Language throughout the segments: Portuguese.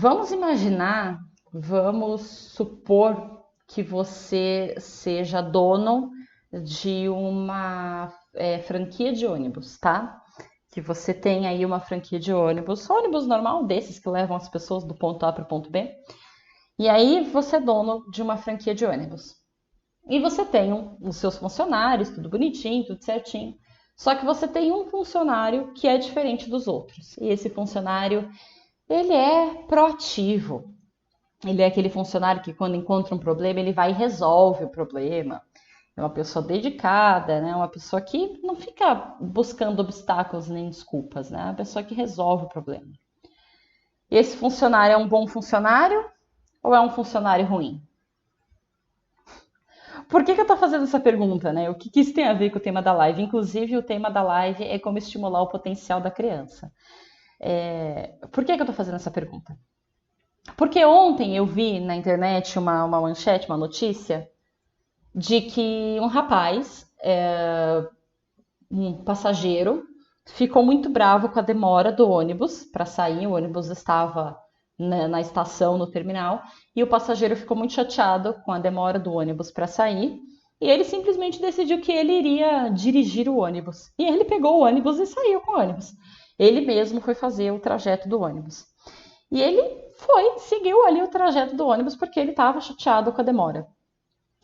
Vamos imaginar, vamos supor que você seja dono de uma franquia de ônibus, tá? Que você tem aí uma franquia de ônibus normal, desses que levam as pessoas do ponto A para o ponto B. E aí você é dono de uma franquia de ônibus. E você tem os seus funcionários, tudo bonitinho, tudo certinho. Só que você tem um funcionário que é diferente dos outros. E esse funcionário, ele é proativo. Ele é aquele funcionário que quando encontra um problema, ele vai e resolve o problema. É uma pessoa dedicada, né? Uma pessoa que não fica buscando obstáculos nem desculpas, né? É uma pessoa que resolve o problema. Esse funcionário é um bom funcionário ou é um funcionário ruim? Por que eu estou fazendo essa pergunta, né? O que isso tem a ver com o tema da live? Inclusive, o tema da live é como estimular o potencial da criança. Por que eu estou fazendo essa pergunta? Porque ontem eu vi na internet uma manchete, uma notícia, de que um rapaz, um passageiro, ficou muito bravo com a demora do ônibus para sair. O ônibus estava na estação, no terminal, e o passageiro ficou muito chateado com a demora do ônibus para sair. E ele simplesmente decidiu que ele iria dirigir o ônibus. E ele pegou o ônibus e saiu com o ônibus. Ele mesmo foi fazer o trajeto do ônibus. E ele seguiu ali o trajeto do ônibus porque ele estava chateado com a demora.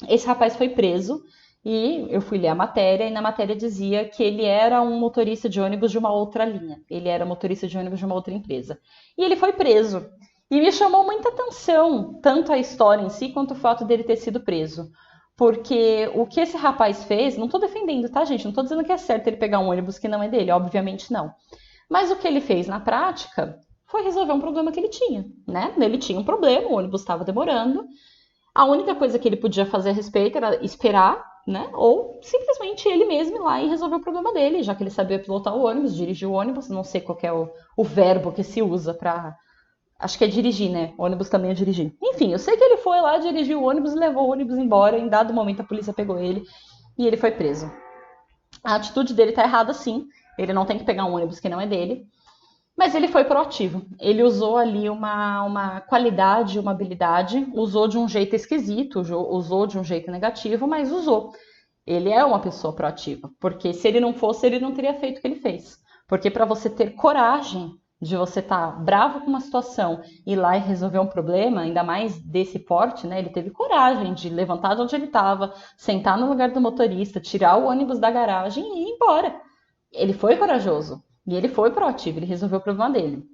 Esse rapaz foi preso e eu fui ler a matéria, e na matéria dizia que ele era um motorista de ônibus de uma outra linha. Ele era motorista de ônibus de uma outra empresa. E ele foi preso. E me chamou muita atenção, tanto a história em si, quanto o fato dele ter sido preso. Porque o que esse rapaz fez, não estou defendendo, tá, gente? Não estou dizendo que é certo ele pegar um ônibus que não é dele, obviamente não. Mas o que ele fez na prática foi resolver um problema que ele tinha, né? Ele tinha um problema, o ônibus estava demorando. A única coisa que ele podia fazer a respeito era esperar, né? Ou simplesmente ele mesmo ir lá e resolver o problema dele, já que ele sabia pilotar o ônibus, dirigir o ônibus, não sei qual é o verbo que se usa para. Acho que é dirigir, né? O ônibus também é dirigir. Enfim, eu sei que ele foi lá, dirigiu o ônibus e levou o ônibus embora. Em dado momento a polícia pegou ele e ele foi preso. A atitude dele tá errada, sim. Ele não tem que pegar um ônibus que não é dele. Mas ele foi proativo. Ele usou ali uma qualidade, uma habilidade, usou de um jeito esquisito, usou de um jeito negativo, mas usou. Ele é uma pessoa proativa, porque se ele não fosse, ele não teria feito o que ele fez. Porque para você ter coragem de você estar bravo com uma situação, ir lá e resolver um problema, ainda mais desse porte, né? Ele teve coragem de levantar de onde ele estava, sentar no lugar do motorista, tirar o ônibus da garagem e ir embora. Ele foi corajoso. E ele foi proativo, ele resolveu o problema dele.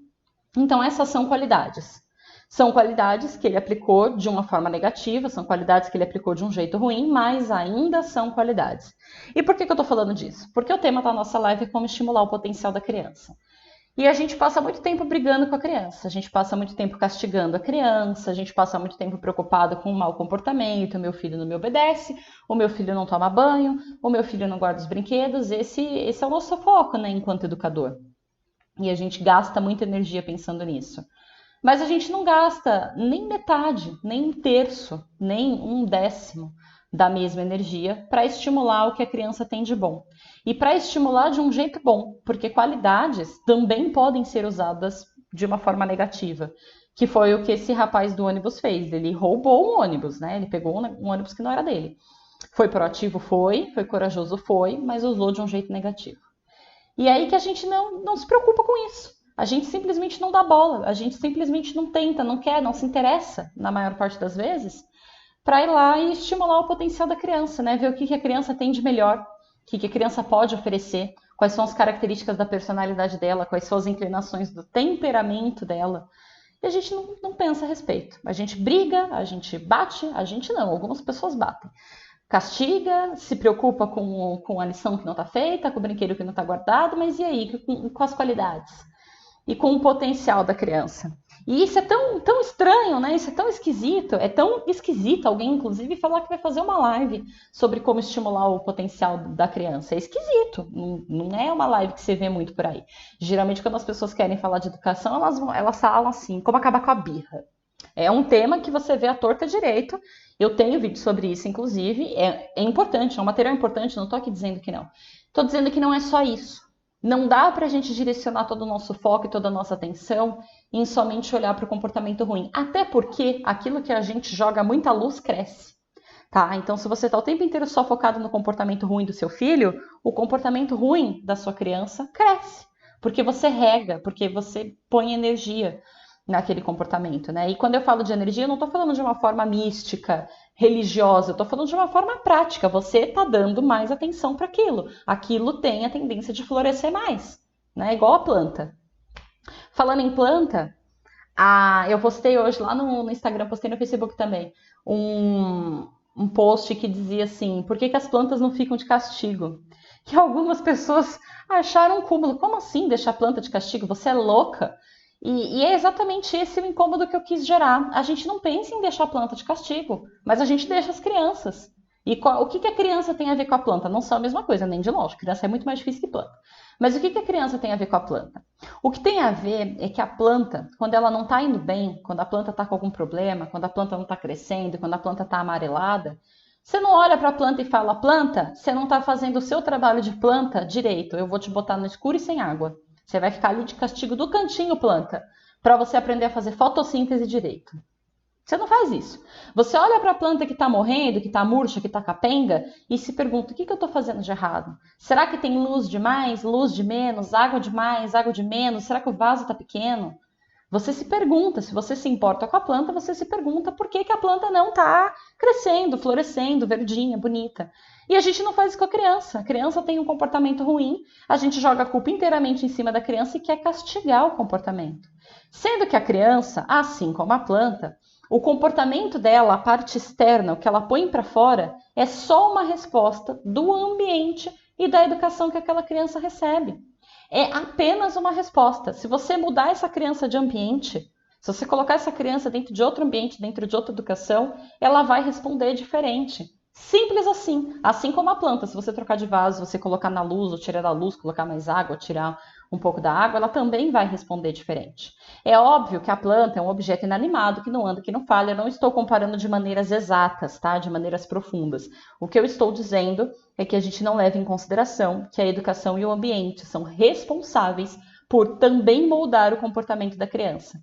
Então, essas são qualidades. São qualidades que ele aplicou de uma forma negativa, são qualidades que ele aplicou de um jeito ruim, mas ainda são qualidades. E por que eu estou falando disso? Porque o tema da nossa live é como estimular o potencial da criança. E a gente passa muito tempo brigando com a criança, a gente passa muito tempo castigando a criança, a gente passa muito tempo preocupado com o mau comportamento, o meu filho não me obedece, o meu filho não toma banho, o meu filho não guarda os brinquedos. Esse é o nosso foco, né, enquanto educador. E a gente gasta muita energia pensando nisso. Mas a gente não gasta nem metade, nem um terço, nem um décimo da mesma energia para estimular o que a criança tem de bom. E para estimular de um jeito bom, porque qualidades também podem ser usadas de uma forma negativa, que foi o que esse rapaz do ônibus fez. Ele roubou um ônibus, né? Ele pegou um ônibus que não era dele. Foi proativo, foi corajoso, foi, mas usou de um jeito negativo. E aí que a gente não se preocupa com isso. A gente simplesmente não dá bola, a gente simplesmente não tenta, não quer, não se interessa, na maior parte das vezes, para ir lá e estimular o potencial da criança, né? Ver o que a criança tem de melhor, o que a criança pode oferecer, quais são as características da personalidade dela, quais são as inclinações do temperamento dela. E a gente não pensa a respeito. A gente briga, a gente bate, a gente não, algumas pessoas batem. Castiga, se preocupa com a lição que não está feita, com o brinquedo que não está guardado, mas e aí, com as qualidades? E com o potencial da criança. E isso é tão estranho, né? Isso é tão esquisito. É tão esquisito alguém, inclusive, falar que vai fazer uma live sobre como estimular o potencial da criança. É esquisito. Não é uma live que você vê muito por aí. Geralmente, quando as pessoas querem falar de educação, elas falam assim, como acabar com a birra. É um tema que você vê à torta direito. Eu tenho vídeo sobre isso, inclusive. É importante, é um material importante, não estou aqui dizendo que não. Estou dizendo que não é só isso. Não dá para a gente direcionar todo o nosso foco e toda a nossa atenção em somente olhar para o comportamento ruim. Até porque aquilo que a gente joga muita luz cresce. Tá? Então, se você está o tempo inteiro só focado no comportamento ruim do seu filho, o comportamento ruim da sua criança cresce. Porque você rega, porque você põe energia naquele comportamento, né? E quando eu falo de energia, eu não estou falando de uma forma mística, religiosa, eu estou falando de uma forma prática. Você está dando mais atenção para aquilo. Aquilo tem a tendência de florescer mais, né? Igual a planta. Falando em planta, eu postei hoje lá no Instagram, postei no Facebook também, um post que dizia assim: por que as plantas não ficam de castigo? Que algumas pessoas acharam um cúmulo. Como assim deixar a planta de castigo? Você é louca? E é exatamente esse o incômodo que eu quis gerar. A gente não pensa em deixar a planta de castigo, mas a gente deixa as crianças. E o que a criança tem a ver com a planta? Não são a mesma coisa, nem de longe. Criança é muito mais difícil que planta. Mas o que a criança tem a ver com a planta? O que tem a ver é que a planta, quando ela não está indo bem, quando a planta está com algum problema, quando a planta não está crescendo, quando a planta está amarelada, você não olha para a planta e fala: planta, você não está fazendo o seu trabalho de planta direito, eu vou te botar no escuro e sem água. Você vai ficar ali de castigo do cantinho, planta, para você aprender a fazer fotossíntese direito. Você não faz isso. Você olha para a planta que está morrendo, que está murcha, que está capenga e se pergunta: o que eu estou fazendo de errado? Será que tem luz de mais, luz de menos, água de mais, água de menos? Será que o vaso está pequeno? Você se pergunta, se você se importa com a planta, você se pergunta por que a planta não está crescendo, florescendo, verdinha, bonita. E a gente não faz isso com a criança. A criança tem um comportamento ruim, a gente joga a culpa inteiramente em cima da criança e quer castigar o comportamento. Sendo que a criança, assim como a planta, o comportamento dela, a parte externa, o que ela põe para fora, é só uma resposta do ambiente e da educação que aquela criança recebe. É apenas uma resposta. Se você mudar essa criança de ambiente, se você colocar essa criança dentro de outro ambiente, dentro de outra educação, ela vai responder diferente. Simples assim. Assim como a planta. Se você trocar de vaso, você colocar na luz, ou tirar da luz, colocar mais água, ou tirar um pouco da água, ela também vai responder diferente. É óbvio que a planta é um objeto inanimado, que não anda, que não falha. Eu não estou comparando de maneiras exatas, tá? De maneiras profundas. O que eu estou dizendo é que a gente não leva em consideração que a educação e o ambiente são responsáveis por também moldar o comportamento da criança.